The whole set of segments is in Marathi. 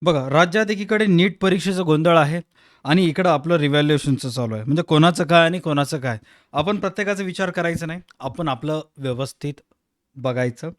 बघा, राज्यात एकीकडे नीट परीक्षेचा गोंधळ आहे आणि इकडं आपलं रिव्हॅल्युएशनचं चालू आहे. म्हणजे कोणाचं काय आणि कोणाचं काय. आपण प्रत्येकाचा विचार करायचा नाही. आपण आपलं व्यवस्थित बघायचं.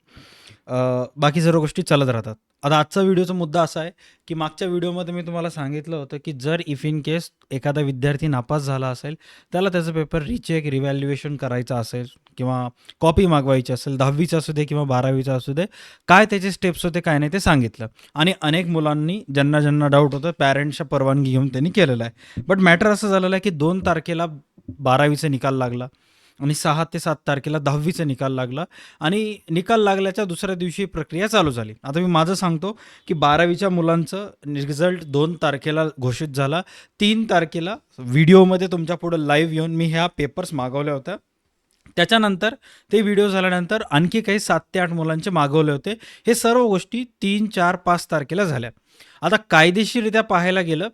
बाकी सर्व गोष्टी चालत राहतात. आता आजचा व्हिडिओचा मुद्दा असा आहे, की मागच्या व्हिडिओमध्ये मी तुम्हाला सांगितलं होतं, की जर इफ इन केस एखादा विद्यार्थी नापास झाला असेल, त्याला त्याचा पेपर रिचेक, रिव्हॅल्युएशन करायचा असेल किंवा कॉपी मागवायची असेल, 10वीचा असू दे किंवा 12वीचा असू दे, काय त्याचे स्टेप्स होते, काय नाही ते सांगितलं. आणि अनेक मुलांनी ज्यांना डाऊट होतं पॅरेंट्सच्या परवानगी घेऊन त्यांनी केलेलं आहे. बट मॅटर असं झालेलं आहे, की 2 तारखेला 12वीचा निकाल लागला आणि 6 ते 7 तारखेला 10वीचा निकाल लागला आणि निकाल लागल्याच्या दुसऱ्या दिवशी प्रक्रिया चालू झाली. आता मी माझं सांगतो, की 12वीच्या मुलांचं रिझल्ट 2 तारखेला घोषित झाला. 3 तारखेला व्हिडिओमध्ये तुमच्या पुढे लाईव्ह येऊन मी ह्या पेपर्स मागवल्या होत्या. त्याच्यानंतर ते व्हिडिओ झाल्यानंतर आणखी काही 7 ते 8 मुलांचे मागवले होते. हे सर्व गोष्टी 3, 4, 5 तारखेला झाल्या. आता कायदेशीररित्या पाहायला गेलं,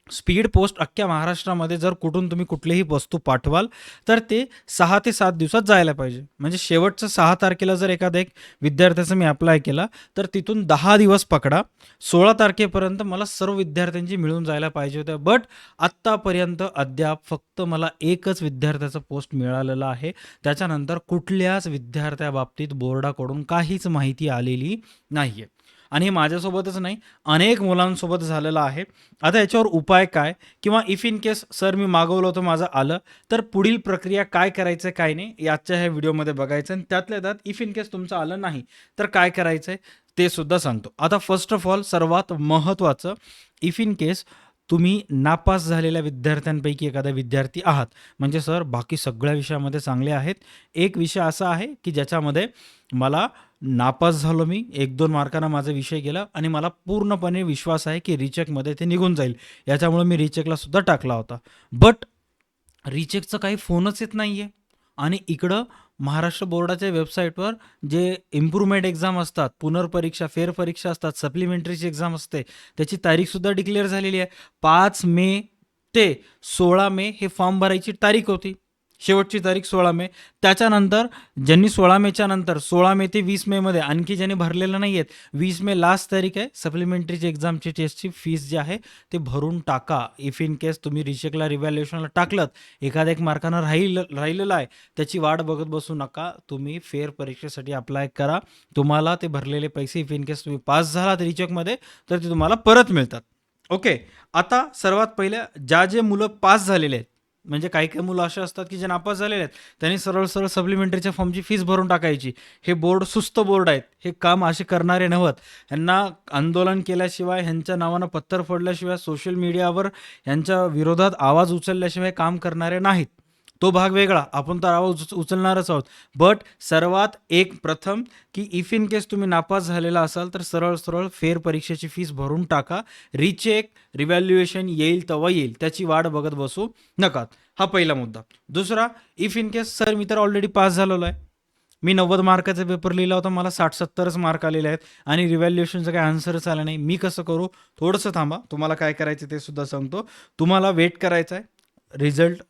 स्पीड पोस्ट अख्ख्या महाराष्ट्रामध्ये जर कुठून तुम्ही कुठलीही वस्तू पाठवाल, तर ते 6 ते 7 दिवसात जायला पाहिजे. म्हणजे शेवटचं 6 तारखेला जर एखाद्या एक विद्यार्थ्याचा मी अप्लाय केला, तर तिथून 10 दिवस पकडा. 16 तारखेपर्यंत मला सर्व विद्यार्थ्यांची मिळून जायला पाहिजे होत्या. बट आत्तापर्यंत अद्याप फक्त मला एकच विद्यार्थ्याचा पोस्ट मिळालेला आहे. त्याच्यानंतर कुठल्याच विद्यार्थ्याबाबतीत बोर्डाकडून काहीच माहिती आलेली नाही आहे. आणि हे माझ्यासोबतच नाही, अनेक मुलांसोबत झालेलं आहे. आता याच्यावर उपाय काय? किंवा इफ इन केस सर मी मागवलं होतं माझं आलं, तर पुढील प्रक्रिया काय करायचं आहे, काय नाही, याच्या ह्या व्हिडिओमध्ये बघायचं आणि त्यातल्या त्यात इफ इन केस तुमचं आलं नाही, तर काय करायचं आहे ते सुद्धा सांगतो. आता फर्स्ट ऑफ ऑल सर्वात महत्त्वाचं, इफ इन केस तुम्ही नापास झालेल्या विद्यार्थ्यांपैकी एखादा विद्यार्थी आहात, म्हणजे सर बाकी सगळ्या विषयामध्ये चांगले आहेत. एक विषय असा आहे, की ज्याच्यामध्ये मला नापास झालो मी, 1-2 मार्कांना माझा विषय गेला आणि मला पूर्णपणे विश्वास आहे, की रिचेकमध्ये ते निघून जाईल. याच्यामुळे मी रिचेकला सुद्धा टाकला होता. बट रिचेकचा काही फोनच येत नाहीये आणि इकडं महाराष्ट्र बोर्डाच्या वेबसाईटवर जे इम्प्रूव्हमेंट एक्झाम असतात, पुनर्परीक्षा, फेरपरीक्षा असतात, सप्लिमेंटरीची एक्झाम असते, त्याची तारीखसुद्धा डिक्लेअर झालेली आहे. 5 मे ते 16 मे हे फॉर्म भरायची तारीख होती. शेवटची तारीख 16 मे. त्याच्यानंतर ज्यांनी 16 मेच्या नंतर 16 मे ते 20 मेमध्ये आणखी ज्यांनी भरलेलं नाही आहेत, 20 मे लास्ट तारीख आहे. सप्लिमेंटरीची एक्झामची टेस्टची फीस जी आहे ते भरून टाका. इफ इन केस तुम्ही रिचेकला, रिव्हॅल्युएशनला टाकलत, एखाद्या एक मार्कानं राहिलेलं आहे, त्याची वाट बघत बसू नका. तुम्ही फेर परीक्षेसाठी अप्लाय करा. तुम्हाला ते भरलेले पैसे इफ इन केस तुम्ही पास झालात रिचेकमध्ये, तर ते तुम्हाला परत मिळतात. ओके. आता सर्वात पहिलं जे मुलं पास झालेले आहेत, म्हणजे काही-काही मुलं असे असतात, की जे नापास झालेले आहेत, त्यांनी सरळ-सरळ सप्लिमेंटरीच्या फॉर्मची फीस भरून टाकायची. हे बोर्ड सुस्त बोर्ड आहेत. हे काम असे करणारे नव्हत. ह्यांना आंदोलन केल्याशिवाय, ह्यांच्या नावानं पत्तर फोडल्याशिवाय, सोशल मीडियावर ह्यांच्या विरोधात आवाज उचलल्याशिवाय काम करणारे नाहीत. तो भाग वेगळा. आपण तर आवाज उचलणारच आहोत. बट सर्वात एक प्रथम, की इफ इन केस तुम्ही नापास झालेला असाल, तर सरळ-सरळ फेर परीक्षेची फीस भरून टाका. रिचेक, रिव्हॅल्युएशन येईल तेव्हा येईल. त्याची वाट बघत बसू नका. हा पहिला मुद्दा. दुसरा, इफ इन केस सर मी तर ऑलरेडी पास झालेलो आहे. मी 90 मार्काचा पेपर लिहिला होता. मला 60-70च मार्क आलेले आहेत आणि रिव्हॅल्युएशनचं काही आन्सरच आलं नाही. मी कसं करू? थोडंसं थांबा. तुम्हाला काय करायचं ते सुद्धा सांगतो. तुम्हाला वेट करायचं आहे. रिझल्ट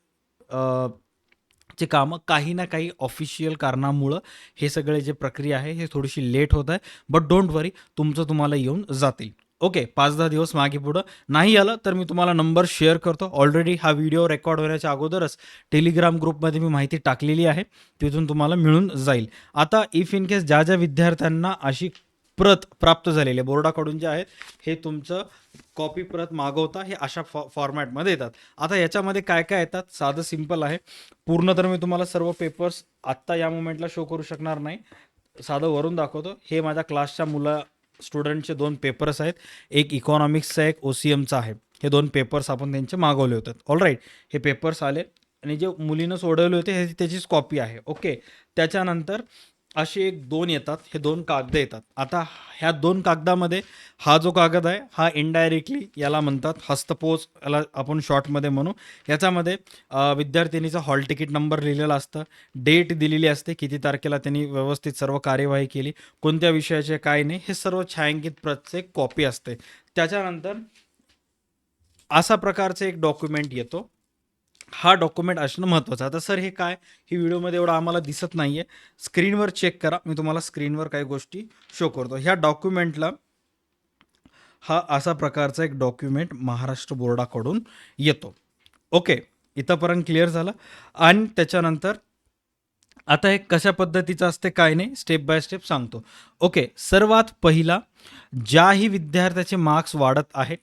चे कामं काही ना काही ऑफिशियल कारणामुळं हे सगळे जे प्रक्रिया आहे हे थोडीशी लेट होत आहे. बट डोंट वरी, तुमचं तुम्हाला येऊन जातील. ओके. 5-10 दिवस मागे पुढं नाही आलं तर मी तुम्हाला नंबर शेअर करतो. ऑलरेडी हा व्हिडिओ रेकॉर्ड होण्याच्या अगोदरच टेलिग्राम ग्रुपमध्ये मी माहिती टाकलेली आहे. तिथून तुम्हाला मिळून जाईल. आता इफ इन केस ज्या विद्यार्थ्यांना अशी प्रत प्राप्त झालेली आहे बोर्डाकडून जे आहेत, हे तुमचं कॉपी प्रत मागवता हे अशा फॉर्मॅटमध्ये येतात. आता याच्यामध्ये काय काय येतात? साधं सिंपल आहे. पूर्ण तर मी तुम्हाला सर्व पेपर्स आत्ता या मोमेंटला शो करू शकणार नाही. साधं वरून दाखवतो. हे माझ्या क्लासच्या स्टुडंटचे 2 पेपर्स आहेत. एक इकॉनॉमिक्सचा, एक OCMचा आहे. हे 2 पेपर्स आपण त्यांचे मागवले होते. ऑलराईट. हे पेपर्स आले आणि जे मुलीनं सोडवले होते हे त्याचीच कॉपी आहे. ओके. त्याच्यानंतर असे 1-2 येतात. हे 2 कागद येतात. आता ह्या 2 कागदामध्ये हा जो कागद आहे हा इनडायरेक्टली याला म्हणतात हस्तपोच, याला आपण शॉर्टमध्ये म्हणू. याच्यामध्ये विद्यार्थिनीचा हॉल तिकीट नंबर लिहिलेला असतं, डेट दिलेली असते, किती तारखेला त्यांनी व्यवस्थित सर्व कार्यवाही केली, कोणत्या विषयाचे काय नाही, हे सर्व छायांकित प्रत्येक कॉपी असते. त्याच्यानंतर असा प्रकारचं एक डॉक्युमेंट येतो. हा डॉक्युमेंट असणं महत्त्वाचं. आता सर हे काय? ही व्हिडिओमध्ये एवढं आम्हाला दिसत नाही आहे. स्क्रीनवर चेक करा. मी तुम्हाला स्क्रीनवर काही गोष्टी शो करतो. ह्या डॉक्युमेंटला हा असा प्रकारचा एक डॉक्युमेंट महाराष्ट्र बोर्डाकडून येतो. ओके, इथंपर्यंत क्लिअर झालं. आणि त्याच्यानंतर आता हे कशा पद्धतीचं असते काय नाही, स्टेप बाय स्टेप सांगतो. ओके, सर्वात पहिला ज्याही विद्यार्थ्याचे मार्क्स वाढत आहेत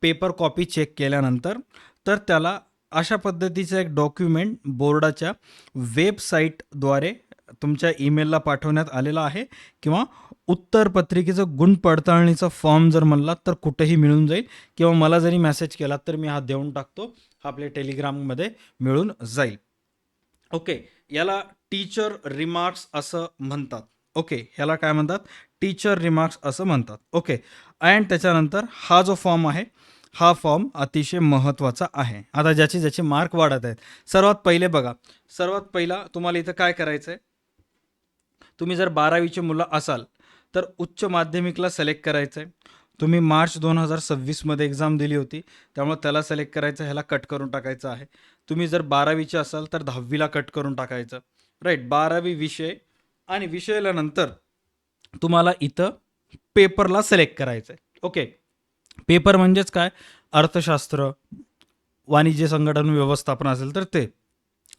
पेपर कॉपी चेक केल्यानंतर, तर त्याला अशा पद्धतीचं एक डॉक्युमेंट बोर्डाच्या वेबसाईटद्वारे तुमच्या ईमेलला पाठवण्यात आलेला आहे, किंवा उत्तरपत्रिकेचं गुण पडताळणीचा फॉर्म जर म्हणलात तर कुठेही मिळून जाईल, किंवा मला जरी मेसेज केलात तर मी हा देऊन टाकतो, हा आपल्या टेलिग्राममध्ये मिळून जाईल. ओके, याला टीचर रिमार्क्स असं म्हणतात. ओके, ह्याला काय म्हणतात? टीचर रिमार्क्स असं म्हणतात. ओके, अँड त्याच्यानंतर हा जो फॉर्म आहे, हा फॉर्म अतिशय महत्त्वाचा आहे. आता ज्याचे ज्याचे मार्क वाढत आहेत, सर्वात पहिले बघा, सर्वात पहिला तुम्हाला इथं काय करायचं आहे, तुम्ही जर 12वीचे मुलं असाल तर उच्च माध्यमिकला सिलेक्ट करायचं आहे. तुम्ही मार्च 2026मध्ये एक्झाम दिली होती, त्यामुळे त्याला सिलेक्ट करायचं, ह्याला कट करून टाकायचं आहे. तुम्ही जर 12वीचे असाल तर 10वीला कट करून टाकायचं. राईट, 12वी विषय आणि विषयाला नंतर तुम्हाला इथं पेपरला सिलेक्ट करायचं आहे. ओके, पेपर म्हणजेच काय? अर्थशास्त्र, वाणिज्य संघटन व्यवस्थापन असेल तर ते.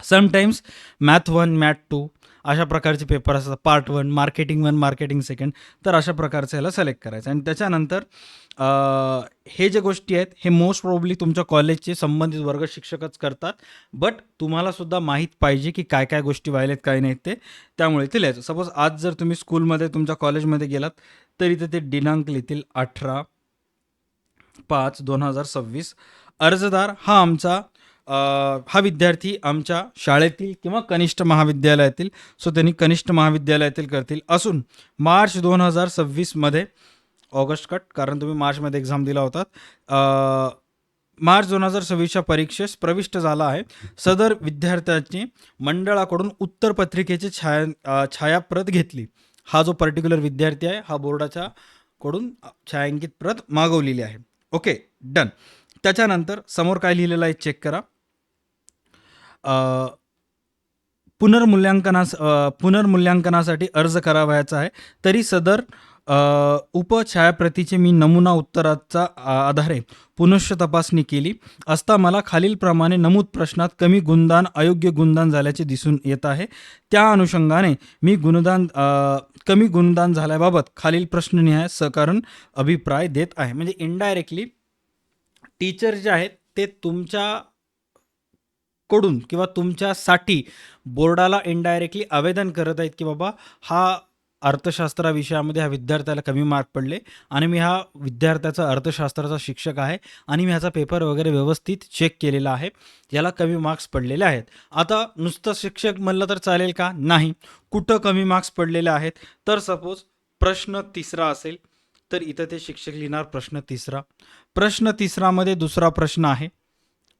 समटाईम्स मॅथ 1, मॅथ 2 अशा प्रकारचे पेपर असतात. पार्ट 1, मार्केटिंग 1, मार्केटिंग 2, तर अशा प्रकारचं ह्याला सिलेक्ट करायचं. आणि त्याच्यानंतर हे जे गोष्टी आहेत हे मोस्ट प्रॉब्ली तुमच्या कॉलेजचे संबंधित वर्ग शिक्षकच करतात, बट तुम्हाला सुद्धा माहीत पाहिजे की काय काय गोष्टी व्हायलेत काय नाहीत ते, त्यामुळे ते लिहायचं. सपोज आज जर तुम्ही स्कूलमध्ये तुमच्या कॉलेजमध्ये गेलात तर इथे ते दिनांक लिहितील 18/5/2026. अर्जदार हा आमचा हा विद्यार्थी आमच्या शाळेतील किंवा कनिष्ठ महाविद्यालयातील, सो त्यांनी कनिष्ठ महाविद्यालयातील करतील असून मार्च 2026मध्ये, ऑगस्ट कट कारण तुम्ही मार्चमध्ये एक्झाम दिला होतात, मार्च 2026च्या परीक्षेस प्रविष्ट झाला आहे. सदर विद्यार्थ्याची मंडळाकडून उत्तरपत्रिकेची छायाप्रत घेतली. हा जो पर्टिक्युलर विद्यार्थी आहे हा बोर्डाच्या कडून छायांकित प्रत मागवलेली आहे. Okay, done. त्याच्यानंतर समोर काय लिहिलेलं आहे चेक करा. पुनर्मूल्यांकनासाठी अर्ज करावयाचा आहे, तरी सदर उपछायाप्रतीचे मी नमुना उत्तराचा आधारे पुनश्च तपासणी केली असता मला खालीलप्रमाणे नमूद प्रश्नात कमी गुणदान अयोग्य गुणदान झाल्याचे दिसून येत आहे. त्या अनुषंगाने मी कमी गुणदान झाल्याबाबत खालील प्रश्ननिहाय सहकारण अभिप्राय देत आहे. म्हणजे इनडायरेक्टली टीचर जे आहेत ते तुमच्याकडून किंवा तुमच्यासाठी बोर्डाला इनडायरेक्टली आवेदन करत आहेत की बाबा हा अर्थशास्त्र विषयामध्ये ह्या विद्यार्थ्याला कमी मार्क पडले आणि मी हा विद्यार्थ्याचा अर्थशास्त्राचा शिक्षक आहे आणि मी ह्याचा पेपर वगैरे व्यवस्थित चेक केलेला आहे, याला कमी मार्क्स पडलेले आहेत. आता नुसतं शिक्षक म्हणलं तर चालेल का? नाही. कुठं कमी मार्क्स पडलेले आहेत? तर सपोज प्रश्न तिसरा असेल तर इथं ते शिक्षक लिहिणार प्रश्न तिसरा. प्रश्न तिसरामध्ये दुसरा प्रश्न आहे,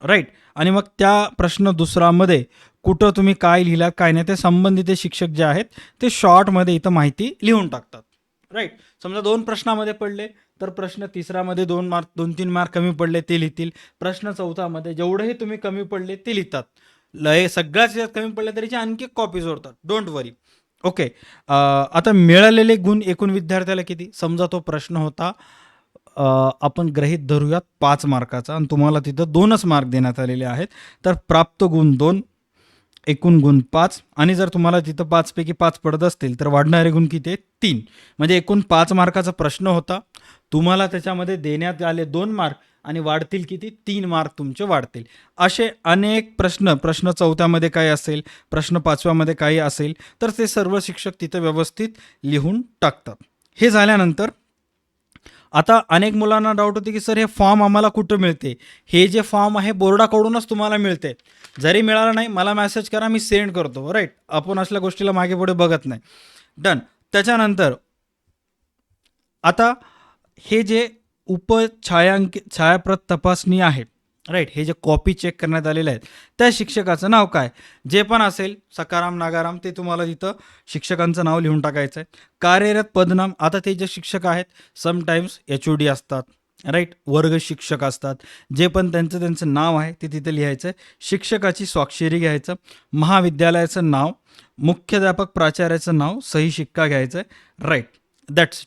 राईट. आणि मग त्या प्रश्न दुसरामध्ये कुठं तुम्ही काय लिहिला काय नाही ते संबंधित शिक्षक जे आहेत ते शॉर्टमध्ये इथं माहिती लिहून टाकतात, राईट. समजा 2 प्रश्नामध्ये पडले तर प्रश्न तिसरामध्ये 2-3 मार्क कमी पडले ते लिहितील. प्रश्न चौथामध्ये जेवढेही तुम्ही कमी पडले ते लिहितात. सगळ्याच यात कमी पडले तरीची आणखी कॉपी जोडतात, डोंट वरी. ओके, आता मिळालेले गुण एकूण विद्यार्थ्याला किती? समजा तो प्रश्न होता आपण गृहीत धरूयात 5 मार्काचा आणि तुम्हाला तिथं 2च मार्क देण्यात आलेले आहेत, तर प्राप्त गुण 2, एकूण गुण 5, आणि जर तुम्हाला तिथं 5 पैकी 5 पडत असतील तर वाढणारे गुण किती आहेत? 3. म्हणजे एकूण 5 मार्काचा प्रश्न होता, तुम्हाला त्याच्यामध्ये देण्यात आले 2 मार्क आणि वाढतील किती? 3 मार्क तुमचे वाढतील. असे अनेक प्रश्न चौथ्यामध्ये काय असेल, प्रश्न 5व्यामध्ये काही असेल तर ते सर्व शिक्षक तिथं व्यवस्थित लिहून टाकतात. हे झाल्यानंतर आता अनेक मुलांना डाऊट होते की सर हे फॉर्म आम्हाला कुठं मिळते? हे जे फॉर्म आहे बोर्डाकडूनच तुम्हाला मिळते. जरी मिळालं नाही मला मेसेज करा, मी सेंड करतो, राईट. आपण असल्या गोष्टीला मागे पुढे बघत नाही. डन. त्याच्यानंतर आता हे जे छायाप्रत तपासणी आहे, राईट, हे जे कॉपी चेक करण्यात आलेले आहेत त्या शिक्षकाचं नाव काय जे पण असेल, सकाराम नागाराम, ते तुम्हाला तिथं शिक्षकांचं नाव लिहून टाकायचं आहे. कार्यरत पदनाम, आता ते जे शिक्षक आहेत समटाईम्स HOD असतात, राईट, वर्ग शिक्षक असतात, जे पण त्यांचं नाव आहे ते तिथे लिहायचं आहे. शिक्षकाची स्वाक्षरी घ्यायचं, महाविद्यालयाचं नाव, मुख्याध्यापक प्राचार्याचं नाव, सही शिक्का घ्यायचं आहे, राईट. That's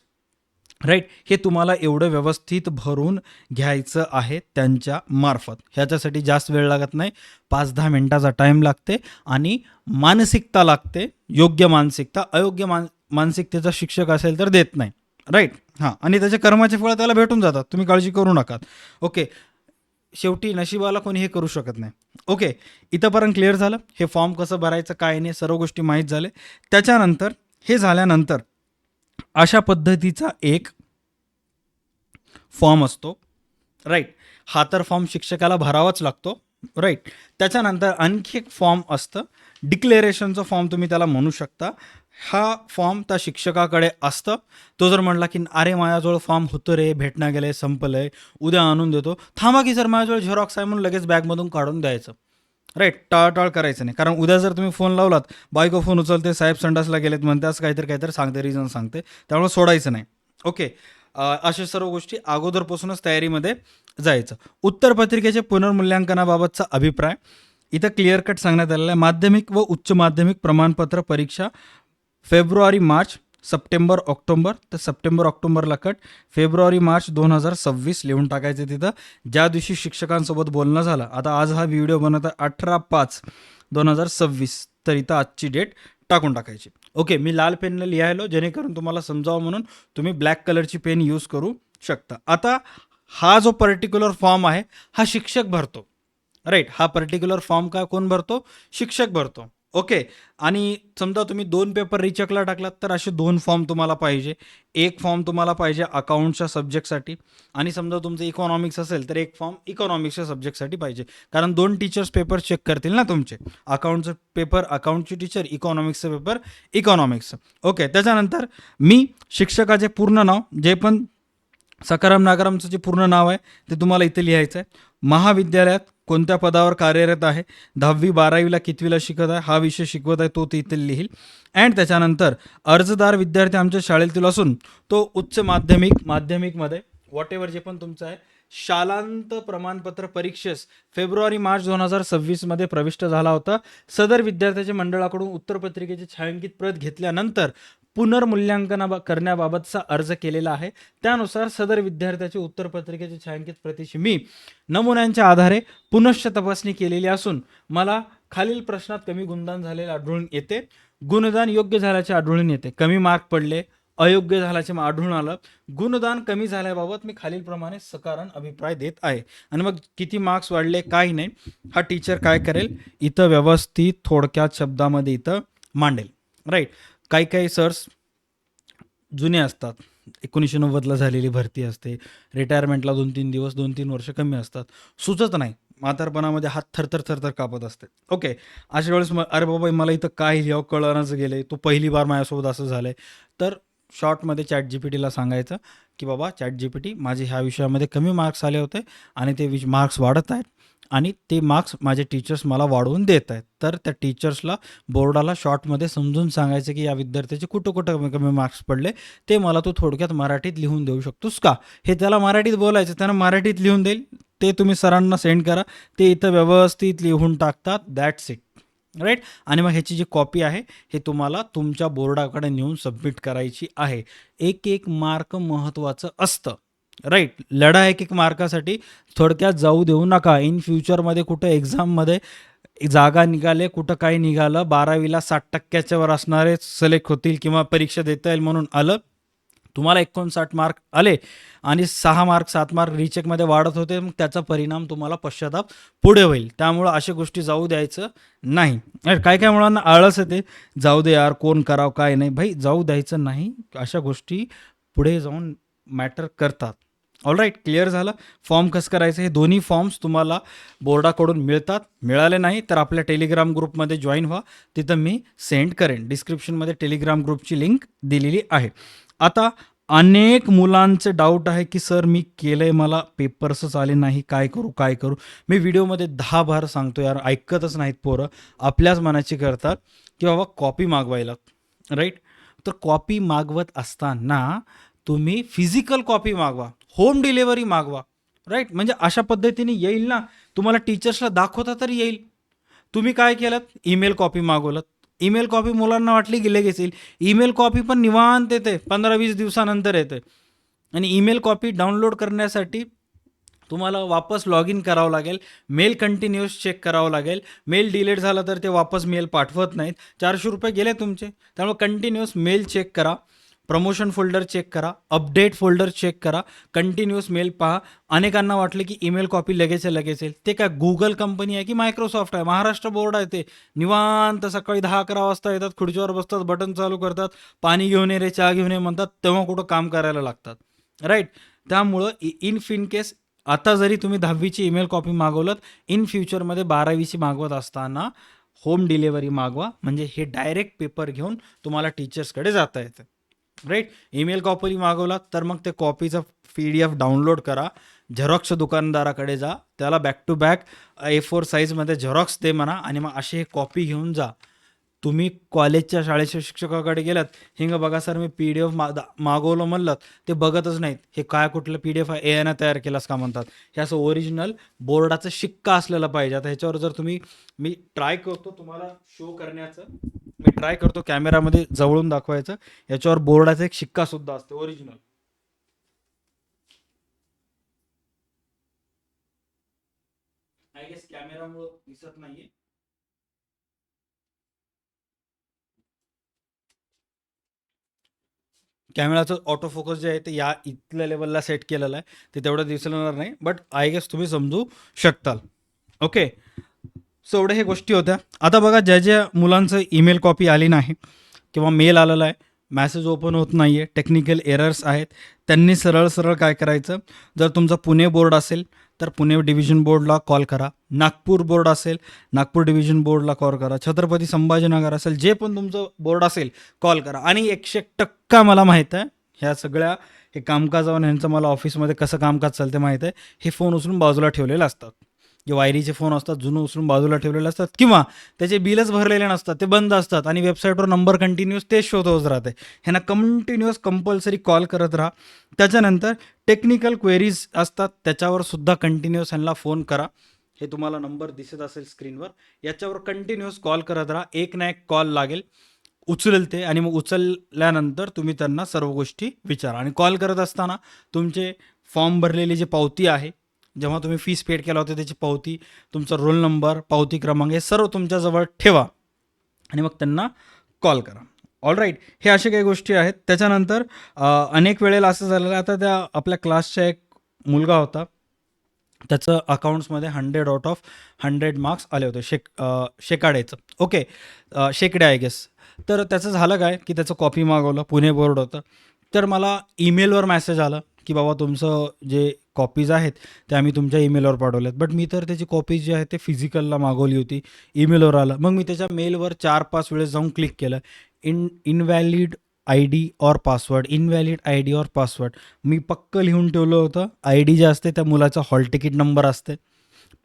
right. हे तुम्हाला एवढं व्यवस्थित भरून घ्यायचं आहे त्यांच्या मार्फत. ह्याच्यासाठी जास्त वेळ लागत नाही. 5-10 मिनिटाचा टाईम लागते आणि मानसिकता लागते, योग्य मानसिकता. अयोग्य मानसिकतेचा शिक्षक असेल तर देत नाही. राईट. हां, आणि त्याचे कर्माचे फळ त्याला भेटून जातात. तुम्ही काळजी करू नका. ओके. शेवटी नशिबाला कोणी हे करू शकत नाही. ओके. इथंपर्यंत क्लिअर झालं. हे फॉर्म कसं भरायचं, काय नाही, सर्व गोष्टी माहीत झाले. त्याच्यानंतर हे झाल्यानंतर अशा पद्धतीचा एक फॉर्म असतो. राईट. हा तर फॉर्म शिक्षकाला भरावाच लागतो. राईट. त्याच्यानंतर आणखी एक फॉर्म असतं, डिक्लेरेशनचं फॉर्म तुम्ही त्याला म्हणू शकता. हा फॉर्म त्या शिक्षकाकडे असतं. तो जर म्हणला की अरे माझ्याजवळ फॉर्म होतं रे, भेटणं गेलंय, संपलंय, उद्या आणून देतो. थांबा की सर माझ्याजवळ झेरॉक्स आहे म्हणून लगेच बॅगमधून काढून द्यायचं. राईट. टाळाटाळ करायचं नाही. कारण उद्या जर तुम्ही फोन लावलात, बायको फोन उचलते, साहेब संडासला गेलेत म्हणते, असं काहीतरी सांगते, रिझन सांगते, त्यामुळे सोडायचं नाही. ओके. अशा सर्व गोष्टी अगोदरपासूनच तयारीमध्ये जायचं. उत्तरपत्रिकेचे पुनर्मूल्यांकनाबाबतचा अभिप्राय इथं क्लिअर कट सांगण्यात आलेला आहे. माध्यमिक व उच्च माध्यमिक प्रमाणपत्र परीक्षा फेब्रुवारी मार्च, सप्टेंबर ऑक्टोबर. तर सप्टेंबर ऑक्टोबरला कट, फेब्रुवारी मार्च 2026 लिहून टाकायचं तिथं. ज्या दिवशी शिक्षकांसोबत बोलणं झालं, आता आज हा व्हिडिओ बनवत आहे 18/5/2026, तर इथं आजची डेट टाकून टाकायची. ओके. मी लाल पेननं लिहायलो जेणेकरून तुम्हाला समजावं म्हणून. तुम्ही ब्लॅक कलरची पेन यूज करू शकता. आता हा जो पर्टिक्युलर फॉर्म आहे हा शिक्षक भरतो. राईट. हा पर्टिक्युलर फॉर्म का कोण भरतो? शिक्षक भरतो. ओके. आणि समजा तुम्ही 2 पेपर रिचेकला टाकलात तर असे 2 फॉर्म तुम्हाला पाहिजे. एक फॉर्म तुम्हाला पाहिजे अकाउंटच्या सब्जेक्टसाठी, आणि समजा तुमचं इकॉनॉमिक्स असेल तर एक फॉर्म इकॉनॉमिक्सच्या सब्जेक्टसाठी पाहिजे. कारण 2 टीचर्स पेपर चेक करतील ना तुमचे. अकाउंटचं पेपर अकाउंटची टीचर, इकॉनॉमिक्सचं पेपर इकॉनॉमिक्सचं. ओके. त्याच्यानंतर मी शिक्षकाचे पूर्ण नाव, जे पण सकाराम नागारामचं जे पूर्ण नाव आहे ते तुम्हाला इथे लिहायचं आहे. महाविद्यालयात कोणत्या पदावर कार्यरत आहे, 10वी-12वीला कितवीला शिकत आहे, हा विषय शिकवत आहे तो ते इथे लिहील. अँड त्याच्यानंतर अर्जदार विद्यार्थी आमच्या शाळेतील असून तो उच्च माध्यमिकमध्ये व्हॉट जे पण तुमचं आहे शालांत प्रमाणपत्र परीक्षेस फेब्रुवारी मार्च 2026 प्रविष्ट झाला होता. सदर विद्यार्थ्याच्या मंडळाकडून उत्तरपत्रिकेची छायांकित प्रत घेतल्यानंतर पुनर्मूल्यांकन करण्याबाबतचा अर्ज केलेला आहे. त्यानुसार सदर विद्यार्थ्याची उत्तरपत्रिकेची छायांकित प्रतीची मी नमुन्यांच्या आधारे पुनश्च तपासणी केलेली असून मला खालील प्रश्नात कमी गुणदान झालेले आढळून येते. गुणदान योग्य झाल्याचे आढळून येते. कमी मार्क पडले, अयोग्य झाल्याचे आढळून आलं. गुणदान कमी झाल्याबाबत मी खालीलप्रमाणे सकारात्मक अभिप्राय देत आहे. आणि मग किती मार्क्स वाढले काही नाही, हा टीचर काय करेल इथं व्यवस्थित थोडक्यात शब्दामध्ये इथं मांडेल. राईट. काही सर्स जुने असतात, 1990ला झालेली भरती असते, रिटायरमेंटला 2-3 दिवस 2-3 वर्ष कमी असतात, सुचत नाही, म्हातारपणामध्ये हात थरथर कापत असते. ओके. अशा वेळेस मग अरे बाबा मला इथं काय लिहावं कळनाच गेले, तो पहिली बार माझ्यासोबत असं झालंय, तर शॉर्टमध्ये ChatGPTला सांगायचं की बाबा ChatGPT माझे ह्या विषयामध्ये कमी मार्क्स आले होते आणि ते मार्क्स वाढत आहेत आणि ते मार्क्स माझे टीचर्स मला वाढवून देत आहेत. तर त्या टीचर्सला बोर्डाला शॉर्टमध्ये समजून सांगायचं की या विद्यार्थ्याचे कुठं कमी मार्क्स पडले, ते मला तू थोडक्यात मराठीत लिहून देऊ शकतोस का? हे त्याला मराठीत बोलायचं, त्यानं मराठीत लिहून देईल. ते तुम्ही सरांना सेंड करा, ते इथं व्यवस्थित लिहून टाकतात. That's it. राईट. आणि मग ह्याची जी कॉपी आहे हे तुम्हाला तुमच्या बोर्डाकडे नेऊन सबमिट करायची आहे. एक मार्क महत्त्वाचं असतं. राईट. लढा एक मार्कासाठी थोडक्यात जाऊ देऊ नका. इन फ्युचरमध्ये कुठं एक्झाममध्ये जागा निघाले, कुठं काही निघालं, 12वीला 60% वर असणारे सिलेक्ट होतील किंवा परीक्षा देता येईल म्हणून आलं, तुम्हाला 59 मार्क आले आणि 6 मार्क 7 मार्क रिचेकमध्ये वाढत होते, मग त्याचा परिणाम तुम्हाला पश्चाताप पुढे होईल. त्यामुळं अशा गोष्टी जाऊ द्यायचं नाही. काय मुलांना आळस येते, जाऊ दे यार कोण करावं काय नाही, भाई जाऊ द्यायचं नाही. अशा गोष्टी पुढे जाऊन मॅटर करतात. ऑलराईट. क्लिअर झालं. फॉर्म कसं करायचं, हे दोन्ही फॉर्म्स तुम्हाला बोर्डाकडून मिळतात. मिळाले नाही तर आपल्या टेलिग्राम ग्रुपमध्ये जॉईन व्हा, तिथं मी सेंड करेन. डिस्क्रिप्शनमध्ये टेलिग्राम ग्रुपची लिंक दिलेली आहे. आता अनेक मुलांचे डाऊट आहे की सर मी केलंय, मला पेपर्सच आले नाही, काय करू? मी व्हिडिओमध्ये 10 बार सांगतो यार, ऐकतच नाहीत पोरं. आपल्याच मनाची करतात की बाबा कॉपी मागवायला. राईट. तर कॉपी मागवत असताना तुम्ही फिजिकल कॉपी मागवा, होम डिलिव्हरी मागवा. राईट. म्हणजे अशा पद्धतीने येईल ना, तुम्हाला टीचर्सला दाखवता तरी येईल. तुम्ही काय केलं, ईमेल कॉपी मागवलं. ईमेल कॉपी मुलांना वाटली की लगेच येईल. ईमेल कॉपी पण निवांत येते, 15-20 दिवसानंतर येते. आणि ईमेल कॉपी डाउनलोड करण्यासाठी तुम्हाला वापस लॉग इन करावं लागेल, मेल कंटिन्यूअस चेक करावं लागेल. मेल डिलीट झाला तर ते वापस मेल पाठवत नाहीत. ₹400 गेले तुमचे. त्यामुळे कंटिन्यूअस मेल चेक करा, प्रमोशन फोल्डर चेक करा, अपडेट फोल्डर चेक करा, कंटिन्यूअस मेल पहा. अनेकांना वाटलं की ईमेल कॉपी लगेच येईल. ते काय गुगल कंपनी आहे की मायक्रोसॉफ्ट आहे? महाराष्ट्र बोर्ड आहे ते. निवांत सकाळी 10-11 वाजता येतात, खुर्चीवर बसतात, बटन चालू करतात, पाणी घेऊन ये रे, चहा घेऊन ये म्हणतात, तेव्हा कुठं काम करायला लागतात, राईट? त्यामुळं इन केस आता जरी तुम्ही 10वीची ईमेल कॉपी मागवलं, इन फ्युचरमध्ये 12वीची मागवत असताना होम डिलिव्हरी मागवा, म्हणजे हे डायरेक्ट पेपर घेऊन तुम्हाला टीचर्सकडे जाता येतं, राईट? ईमेल कॉपी मागवला तर मग ते कॉपीचा PDF डाउनलोड करा, झेरॉक्स दुकानदाराकडे जा, त्याला बॅक टू बॅक A4 साईजमध्ये झेरॉक्स दे म्हणा, आणि मग अशी एक कॉपी घेऊन जा. तुम्ही कॉलेजच्या शाळेच्या शिक्षकाकडे गेलात, हिंग बघा सर मी PDF मागवलं म्हणलं, ते बघतच नाहीत, हे काय कुठलं PDF आहे, AI तयार केलास का म्हणतात. हे असं ओरिजिनल बोर्डाचं शिक्का असलेला पाहिजे. आता ह्याच्यावर जर मी ट्राय करतो तुम्हाला शो करण्याचं, मी ट्राय करतो कॅमेरामध्ये जवळून दाखवायचं. याच्यावर बोर्डाचा एक शिक्का सुद्धा असतो ओरिजिनल. आय गेस कॅमेरामुळे दिसत नाहीये. कॅमेराचं ऑटो फोकस जे आहे ते या इथल्या लेवलला सेट केलेलं आहे, ते तेवढं दिसणार नाही, बट आय गेस तुम्ही समजू शकताल. ओके, सो एवढ्या हे गोष्टी होत्या. आता बघा, ज्या ज्या मुलांचं ईमेल कॉपी आली नाही किंवा मेल आलेला आहे, मॅसेज ओपन होत नाही आहे, टेक्निकल एरर्स आहेत, त्यांनी सरळ सरळ काय करायचं, जर तुमचा पुणे बोर्ड असेल तर पुणे डिव्हिजन बोर्डला कॉल करा, नागपूर बोर्ड असेल नागपूर डिव्हिजन बोर्डला कॉल करा, छत्रपती संभाजीनगर असेल, जे पण तुमचं बोर्ड असेल कॉल करा. आणि 100% मला माहीत आहे ह्या सगळ्या हे कामकाजावर ह्यांचं मला ऑफिसमध्ये कसं कामकाज चालते माहीत आहे. हे फोन उचलून बाजूला ठेवलेले असतात, जे वायरीचे फोन असतात जुनं उचलून बाजूला ठेवलेले असतात, किंवा त्याचे बिलच भरलेले नसतात, ते बंद असतात, आणि वेबसाईटवर नंबर कंटिन्यूअस तेच शोधत राहते. ह्यांना कंटिन्युअस कंपल्सरी कॉल करत राहा. त्याच्यानंतर टेक्निकल क्वेरीज असतात, त्याच्यावर सुद्धा कंटिन्युअस ह्यांना फोन करा. हे तुम्हाला नंबर दिसत असेल स्क्रीनवर, याच्यावर कंटिन्युअस कॉल करत राहा. एक ना एक कॉल लागेल, उचलेल ते, आणि मग उचलल्यानंतर तुम्ही त्यांना सर्व गोष्टी विचारा. आणि कॉल करत असताना तुमचे फॉर्म भरलेली जी पावती आहे, जेव्हा तुम्ही फीस पेड केला होता त्याची पावती, तुमचा रोल नंबर, पावती क्रमांक, हे सर्व तुमच्याजवळ ठेवा आणि मग त्यांना कॉल करा. ऑल राईट, हे अशा काही गोष्टी आहेत. त्याच्यानंतर अनेक वेळेला असं झालेलं आहे, आता त्या आपल्या क्लासचा एक मुलगा होता, त्याचं अकाउंट्समध्ये 100 आउट ऑफ 100 मार्क्स आले होते, शेकाडेचं. ओके, शेकडे आय गेस. तर त्याचं झालं काय की त्याचं कॉपी मागवलं, पुणे बोर्ड होतं, तर मला ईमेलवर मेसेज आला की बाबा तुमचं जे कॉपीज आहेत ते आम्ही तुमच्या ईमेलवर पाठवल्यात. बट मी तर त्याची कॉपीज जी आहे ते फिजिकलला मागवली होती, ईमेलवर आलं. मग मी त्याच्या मेलवर 4-5 वेळेस जाऊन क्लिक केलं, invalid I D or password, invalid I D or password. मी पक्क लिहून ठेवलं होतं, आय डी जे असते त्या मुलाचा हॉल तिकीट नंबर असते,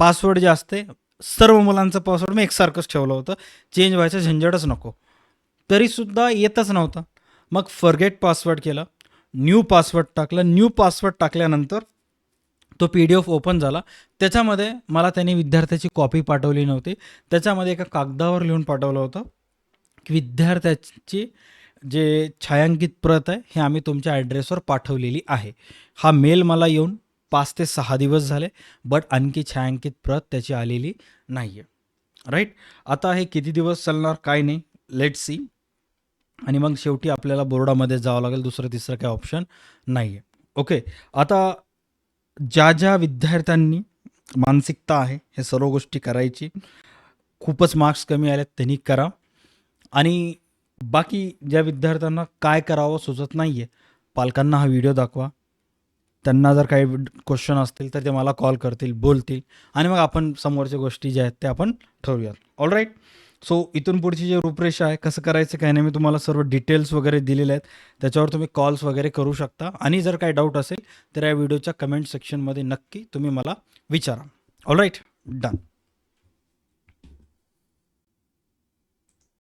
पासवर्ड जे असते सर्व मुलांचं पासवर्ड मी एकसारखंच ठेवलं होतं, चेंज व्हायचं झंझटच नको. तरीसुद्धा येतच नव्हतं. मग फॉरगेट पासवर्ड केलं, न्यू पासवर्ड टाकलं. न्यू पासवर्ड टाकल्यानंतर तो PDF ओपन झाला. त्याच्यामध्ये मला त्याने विद्यार्थ्याची कॉपी पाठवली नव्हती, त्याच्यामध्ये एका कागदावर लिहून पाठवलं होतं की विद्यार्थ्याची जे छायांकित प्रत आहे हे आम्ही तुमच्या ॲड्रेसवर पाठवलेली आहे. हा मेल मला येऊन 5 ते 6 दिवस झाले, बट आणखी छायांकित प्रत त्याची आलेली नाही आहे, राईट? आता हे किती दिवस चालणार काय नाही, लेट्स सी. आणि मग शेवटी आपल्याला बोर्डामध्ये जावं लागेल, दुसरं तिसरं काही ऑप्शन नाही आहे. ओके, आता ज्या ज्या विद्यार्थ्यांनी मानसिकता आहे हे सर्व गोष्टी करायची, खूपच मार्क्स कमी आलेत त्यांनी करा. आणि बाकी ज्या विद्यार्थ्यांना काय करावं सुचत नाही आहे, पालकांना हा व्हिडिओ दाखवा. त्यांना जर काही क्वेश्चन असतील तर ते मला कॉल करतील, बोलतील, आणि मग आपण समोरच्या गोष्टी ज्या आहेत त्या आपण ठरवूयात. ऑल राईट, सो इथून पुढची जी रूपरेषा आहे, कसं करायचं काय नाही, मी तुम्हाला सर्व डिटेल्स वगैरे दिलेले आहेत, त्याच्यावर तुम्ही कॉल्स वगैरे करू शकता. आणि जर काही डाऊट असेल तर या व्हिडिओच्या कमेंट सेक्शनमध्ये नक्की तुम्ही मला विचारा. All right, done.